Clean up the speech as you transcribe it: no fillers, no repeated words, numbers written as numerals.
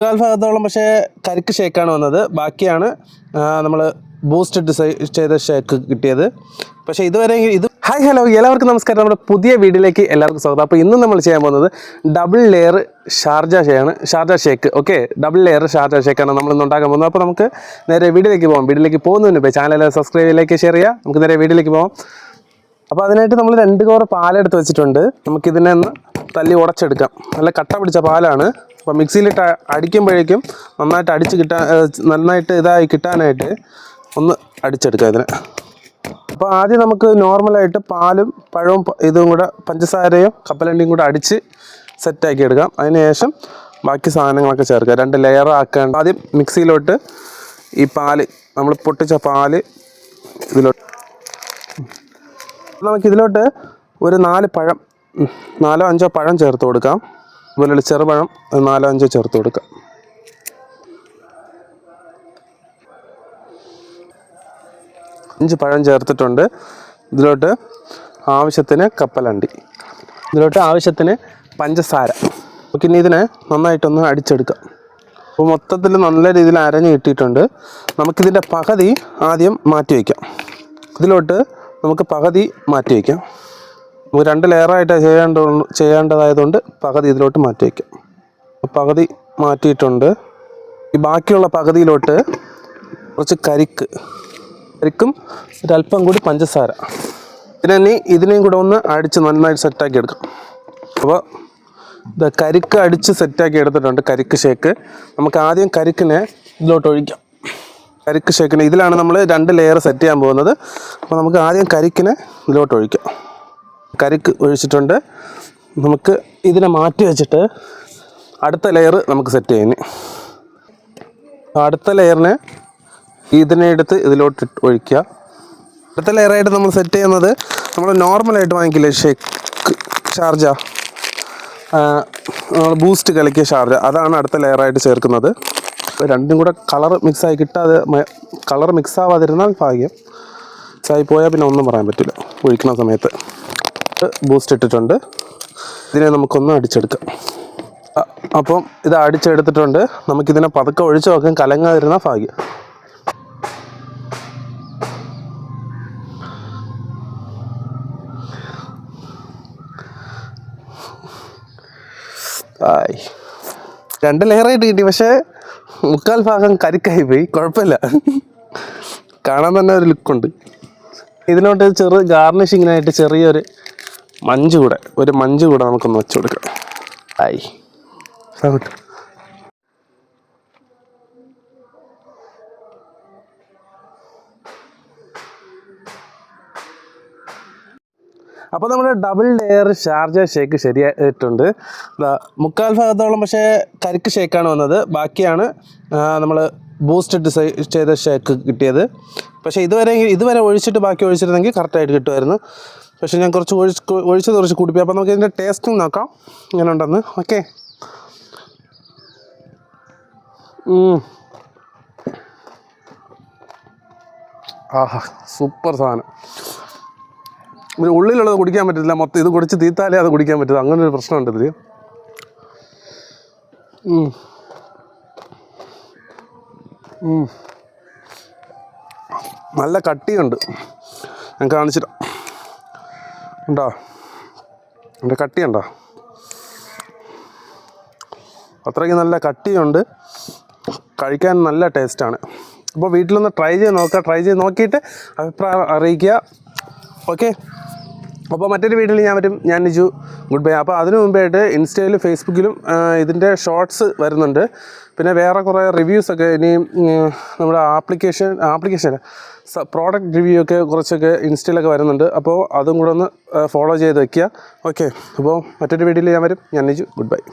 ഭാഗത്തോളം പക്ഷേ കരിക്ക് ഷേക്കാണ് വന്നത്. ബാക്കിയാണ് നമ്മൾ ബൂസ്റ്റ് ചെയ്ത ഷേക്ക് കിട്ടിയത്. പക്ഷേ ഇതുവരെ ഹായ് ഹലോ എല്ലാവർക്കും നമസ്കാരം. നമ്മുടെ പുതിയ വീഡിയോയിലേക്ക് എല്ലാവർക്കും സ്വാഗതം. അപ്പോൾ ഇന്ന് നമ്മൾ ചെയ്യാൻ പോകുന്നത് double layer Sharjah shake. Okay, double layer Sharjah ഷേക്കാണ് നമ്മൾ ഇന്ന് ഉണ്ടാക്കാൻ പോകുന്നത്. അപ്പോൾ നമുക്ക് നേരെ വീഡിയോയിലേക്ക് പോകാം. വീഡിയോയിലേക്ക് പോകുന്നതിന് മുമ്പ് ചാനൽ സബ്സ്ക്രൈബ് ലൈക്ക് ഷെയർ ചെയ്യുക. നമുക്ക് നേരെ വീഡിയോയിലേക്ക് പോകാം. അപ്പോൾ അതിനായിട്ട് നമ്മൾ 2 കവർ പാലെടുത്ത് വെച്ചിട്ടുണ്ട്. നമുക്കിതിനെ ഒന്ന് തല്ലി ഉടച്ചെടുക്കാം. നല്ല കട്ട പിടിച്ച പാലാണ്. അപ്പോൾ മിക്സിയിലിട്ട് അടിക്കുമ്പോഴേക്കും നന്നായിട്ട് ഇതായി കിട്ടാനായിട്ട് ഒന്ന് അടിച്ചെടുക്കാം ഇതിനെ. അപ്പോൾ ആദ്യം നമുക്ക് നോർമലായിട്ട് പാലും പഴവും ഇതും കൂടെ പഞ്ചസാരയും കപ്പലണ്ടിയും കൂടെ അടിച്ച് സെറ്റാക്കി എടുക്കാം. അതിനുശേഷം ബാക്കി സാധനങ്ങളൊക്കെ ചേർക്കുക. 2 ലെയർ ആക്കാണ്ട് ആദ്യം മിക്സിയിലോട്ട് ഈ പാല്, നമ്മൾ പൊട്ടിച്ച പാല് ഇതിലോട്ട്, നമുക്കിതിലോട്ട് ഒരു 4-5 പഴം ചേർത്ത് കൊടുക്കാം. അതുപോലെ ചെറുപഴം 4-5 ചേർത്ത് കൊടുക്കാം. പഴം ചേർത്തിട്ടുണ്ട്. ഇതിലോട്ട് ആവശ്യത്തിന് കപ്പലണ്ടി, ഇതിലോട്ട് ആവശ്യത്തിന് പഞ്ചസാര. ഇനി ഇതിനെ നന്നായിട്ടൊന്ന് അടിച്ചെടുക്കാം. അപ്പോൾ മൊത്തത്തിൽ നല്ല രീതിയിൽ അരഞ്ഞ് കിട്ടിയിട്ടുണ്ട്. നമുക്കിതിൻ്റെ പകുതി ആദ്യം മാറ്റി വയ്ക്കാം. ഇതിലോട്ട് നമുക്ക് പകുതി മാറ്റി വയ്ക്കാം. നമുക്ക് 2 ലെയറായിട്ട് ചെയ്യേണ്ടതായതുകൊണ്ട് പകുതി ഇതിലോട്ട് മാറ്റി വയ്ക്കാം. പകുതി മാറ്റിയിട്ടുണ്ട്. ഈ ബാക്കിയുള്ള പകുതിയിലോട്ട് കുറച്ച് കരിക്കും ഒരല്പം കൂടി പഞ്ചസാര. ഇതിനെയും കൂടെ ഒന്ന് അടിച്ച് നന്നായിട്ട് സെറ്റാക്കി എടുക്കാം. അപ്പോൾ ഇത് കരിക്ക് അടിച്ച് സെറ്റാക്കി എടുത്തിട്ടുണ്ട്. കരിക്ക് ഷേക്ക് നമുക്ക് ആദ്യം കരിക്കിനെ ഇതിലോട്ട് ഒഴിക്കാം. കരിക്ക് ഷേക്കിന് ഇതിലാണ് നമ്മൾ 2 ലെയർ സെറ്റ് ചെയ്യാൻ പോകുന്നത്. അപ്പോൾ നമുക്ക് ആദ്യം കരിക്കിനെ ഇതിലോട്ട് ഒഴിക്കാം. കരിക്ക് ഒഴിച്ചിട്ടുണ്ട്. നമുക്ക് ഇതിനെ മാറ്റി വെച്ചിട്ട് അടുത്ത ലെയർ നമുക്ക് സെറ്റ് ചെയ്യുന്നു. അടുത്ത ലെയറിനെ ഇതിനെ എടുത്ത് ഇതിലോട്ട് ഒഴിക്കുക. അടുത്ത ലെയറായിട്ട് നമ്മൾ സെറ്റ് ചെയ്യുന്നത് നമ്മൾ നോർമലായിട്ട് വാങ്ങിക്കില്ലേ ഷാർജ, നമ്മൾ ബൂസ്റ്റ് കലക്കിയ ഷാർജ, അതാണ് അടുത്ത ലെയറായിട്ട് ചേർക്കുന്നത്. രണ്ടും കൂടെ കളർ മിക്സായി കിട്ടാതെ, കളർ മിക്സ് ആവാതിരുന്നാൽ ഭാഗ്യം. മിക്സായി പോയാൽ പിന്നെ ഒന്നും പറയാൻ പറ്റില്ല. ഒഴിക്കുന്ന സമയത്ത് ബൂസ്റ്റ് ഇട്ടിട്ടുണ്ട്. ഇതിനെ നമുക്കൊന്ന് അടിച്ചെടുക്കാം. അപ്പം ഇത് അടിച്ചെടുത്തിട്ടുണ്ട്. നമുക്കിതിനെ പതുക്കെ ഒഴിച്ച് നോക്കാം, കലങ്ങാതിരുന്നാൽ ഭാഗ്യം. ആയി 2 ലെയറായിട്ട് കിട്ടി. പക്ഷേ 3/4 ഭാഗം കരിക്കായി പോയി. കുഴപ്പമില്ല, കാണാൻ തന്നെ ഒരു ലുക്കുണ്ട്. ഇതിനോട്ട് ഗാർണിഷിങ്ങിനായിട്ട് ചെറിയൊരു മഞ്ച് കൂടെ നമുക്കൊന്ന് വെച്ച് കൊടുക്കാം. ആയി അപ്പോൾ നമ്മുടെ ഡബിൾ ലെയർ ഷാർജ ഷേക്ക് ശരിയായിട്ടുണ്ട്. 3/4 ഭാഗത്തോളം പക്ഷേ കരിക്ക് ഷേക്കാണ് വന്നത്. ബാക്കിയാണ് നമ്മൾ ബൂസ്റ്റ് ചെയ്ത ഷേക്ക് കിട്ടിയത്. പക്ഷേ ഇതുവരെ ഒഴിച്ചിട്ട് ബാക്കി ഒഴിച്ചിരുന്നെങ്കിൽ കറക്റ്റായിട്ട് കിട്ടുമായിരുന്നു. പക്ഷേ ഞാൻ കുറച്ച് ഒഴിച്ചത് കുറച്ച് കൂടിപ്പോയി. അപ്പോൾ നമുക്ക് ഇതിൻ്റെ ടേസ്റ്റും നോക്കാം ഇങ്ങനെ ഉണ്ടെന്ന്. ഓക്കെ, ആഹാ, സൂപ്പർ സാധനം. ഉള്ളിലുള്ളത് കുടിക്കാൻ പറ്റില്ല, മൊത്തം ഇത് കുടിച്ച് തീത്താലേ അത് കുടിക്കാൻ പറ്റില്ല. അങ്ങനെ ഒരു പ്രശ്നമുണ്ട് ഇതിൽ. നല്ല കട്ടിയുണ്ട്. ഞാൻ കാണിച്ചിട്ട് ഉണ്ടോ, എൻ്റെ കട്ടിയുണ്ടോ? അത്രയ്ക്ക് നല്ല കട്ടിയുണ്ട്. കഴിക്കാൻ നല്ല ടേസ്റ്റാണ്. അപ്പോൾ വീട്ടിലൊന്ന് ട്രൈ ചെയ്ത് നോക്കിയിട്ട് അഭിപ്രായം അറിയിക്കുക. ഓക്കെ, അപ്പോൾ മറ്റൊരു വീഡിയോയിൽ ഞാൻ നിജു. Good bye. അപ്പോൾ അതിനു മുമ്പായിട്ട് ഇൻസ്റ്റയിലും ഫേസ്ബുക്കിലും ഇതിൻ്റെ ഷോർട്സ് വരുന്നുണ്ട്. പിന്നെ വേറെ കുറേ റിവ്യൂസൊക്കെ ഇനിയും നമ്മുടെ ആപ്ലിക്കേഷൻ പ്രോഡക്റ്റ് റിവ്യൂ ഒക്കെ കുറച്ചൊക്കെ ഇൻസ്റ്റയിലൊക്കെ വരുന്നുണ്ട്. അപ്പോൾ അതും കൂടെ ഒന്ന് ഫോളോ ചെയ്ത് വയ്ക്കുക. ഓക്കെ, അപ്പോൾ മറ്റൊരു വീഡിയോയിൽ ഞാൻ നിജു. Good bye.